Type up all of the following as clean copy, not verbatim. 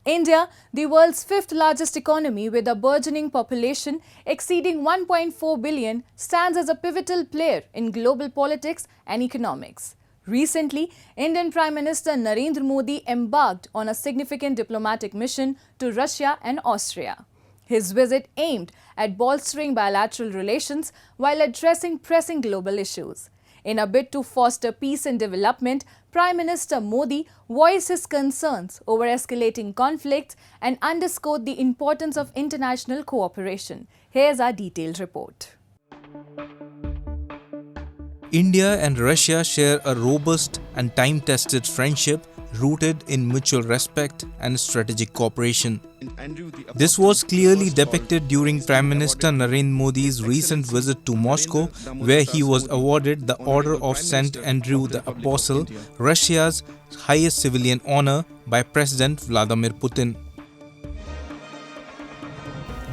India, the world's fifth largest economy with a burgeoning population exceeding 1.4 billion, stands as a pivotal player in global politics and economics. Recently, Indian Prime Minister Narendra Modi embarked on a significant diplomatic mission to Russia and Austria. His visit aimed at bolstering bilateral relations while addressing pressing global issues. In a bid to foster peace and development, Prime Minister Modi voiced his concerns over escalating conflicts and underscored the importance of international cooperation. Here's our detailed report. India and Russia share a robust and time-tested friendship rooted in mutual respect and strategic cooperation. This was clearly depicted during Prime Minister Narendra Modi's recent visit to Moscow, where he was awarded the Order of St. Andrew the Apostle, Russia's highest civilian honor, by President Vladimir Putin.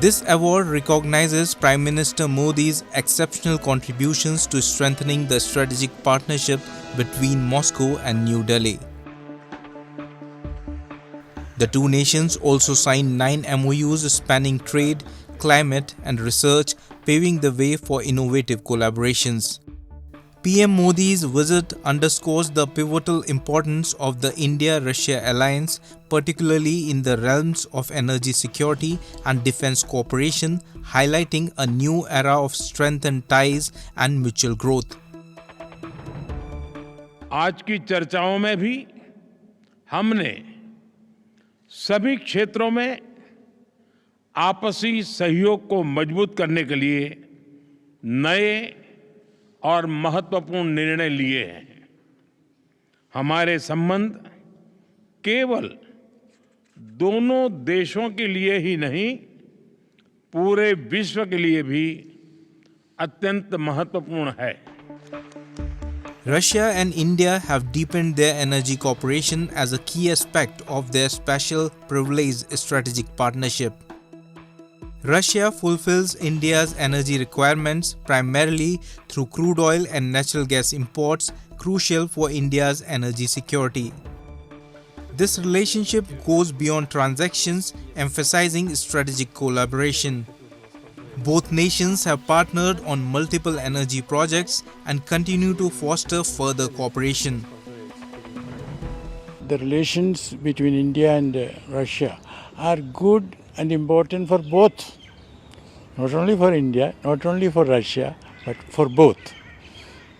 This award recognizes Prime Minister Modi's exceptional contributions to strengthening the strategic partnership between Moscow and New Delhi. The two nations also signed 9 MOUs spanning trade, climate and research, paving the way for innovative collaborations. PM Modi's visit underscores the pivotal importance of the India-Russia alliance, particularly in the realms of energy security and defense cooperation, highlighting a new era of strengthened ties and mutual growth. आज की चर्चाओं में भी हमने सभी क्षेत्रों में आपसी सहयोग को मजबूत करने के लिए नए और महत्वपूर्ण निर्णय लिए हैं। हमारे संबंध केवल दोनों देशों के लिए ही नहीं, पूरे विश्व के लिए भी अत्यंत महत्वपूर्ण है। Russia and India have deepened their energy cooperation as a key aspect of their special privileged strategic partnership. Russia fulfills India's energy requirements primarily through crude oil and natural gas imports, crucial for India's energy security. This relationship goes beyond transactions, emphasizing strategic collaboration. Both nations have partnered on multiple energy projects and continue to foster further cooperation. The relations between India and Russia are good and important for both. Not only for India, not only for Russia, but for both.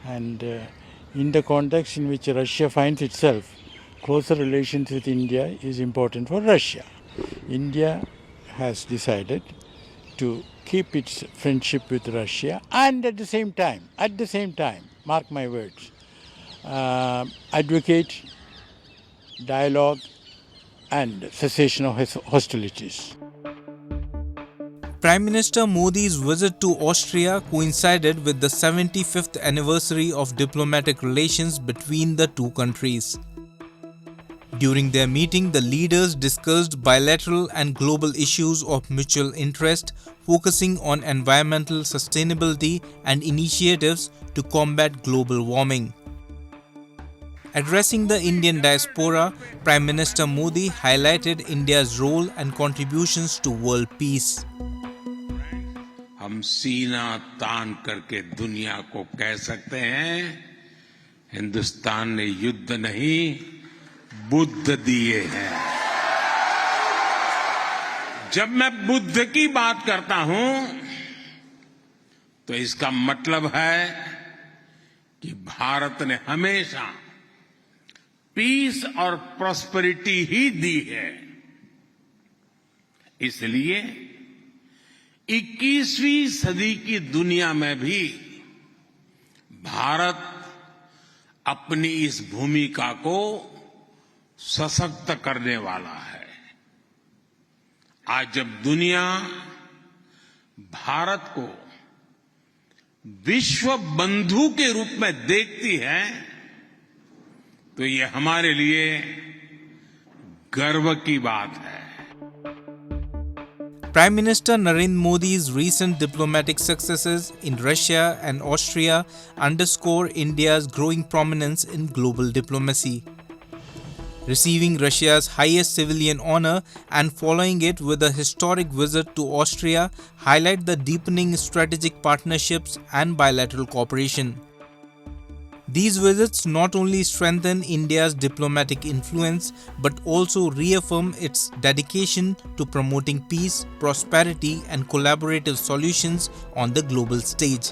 And in the context in which Russia finds itself, closer relations with India is important for Russia. India has decided to keep its friendship with Russia and at the same time, mark my words, advocate dialogue and cessation of hostilities. Prime Minister Modi's visit to Austria coincided with the 75th anniversary of diplomatic relations between the two countries. During their meeting, the leaders discussed bilateral and global issues of mutual interest, focusing on environmental sustainability and initiatives to combat global warming. Addressing the Indian diaspora, Prime Minister Modi highlighted India's role and contributions to world peace. हम सीना तान करके दुनिया को कह सकते हैं, हिंदुस्तान ने युद्ध नहीं, बुद्ध दिए हैं। जब मैं बुद्ध की बात करता हूं, तो इसका मतलब है कि भारत ने हमेशा पीस और प्रॉस्पेरिटी ही दी है। इसलिए 21वीं सदी की दुनिया में भी भारत अपनी इस भूमिका को सशक्त करने वाला है। आज जब दुनिया भारत को विश्व बंधु के रूप में देखती है, तो ये हमारे लिए गर्व की बात है। Prime Minister Narendra Modi's recent diplomatic successes in Russia and Austria underscore India's growing prominence in global diplomacy. receiving Russia's highest civilian honor and following it with a historic visit to Austria highlight the deepening strategic partnerships and bilateral cooperation. These visits not only strengthen India's diplomatic influence but also reaffirm its dedication to promoting peace, prosperity and collaborative solutions on the global stage.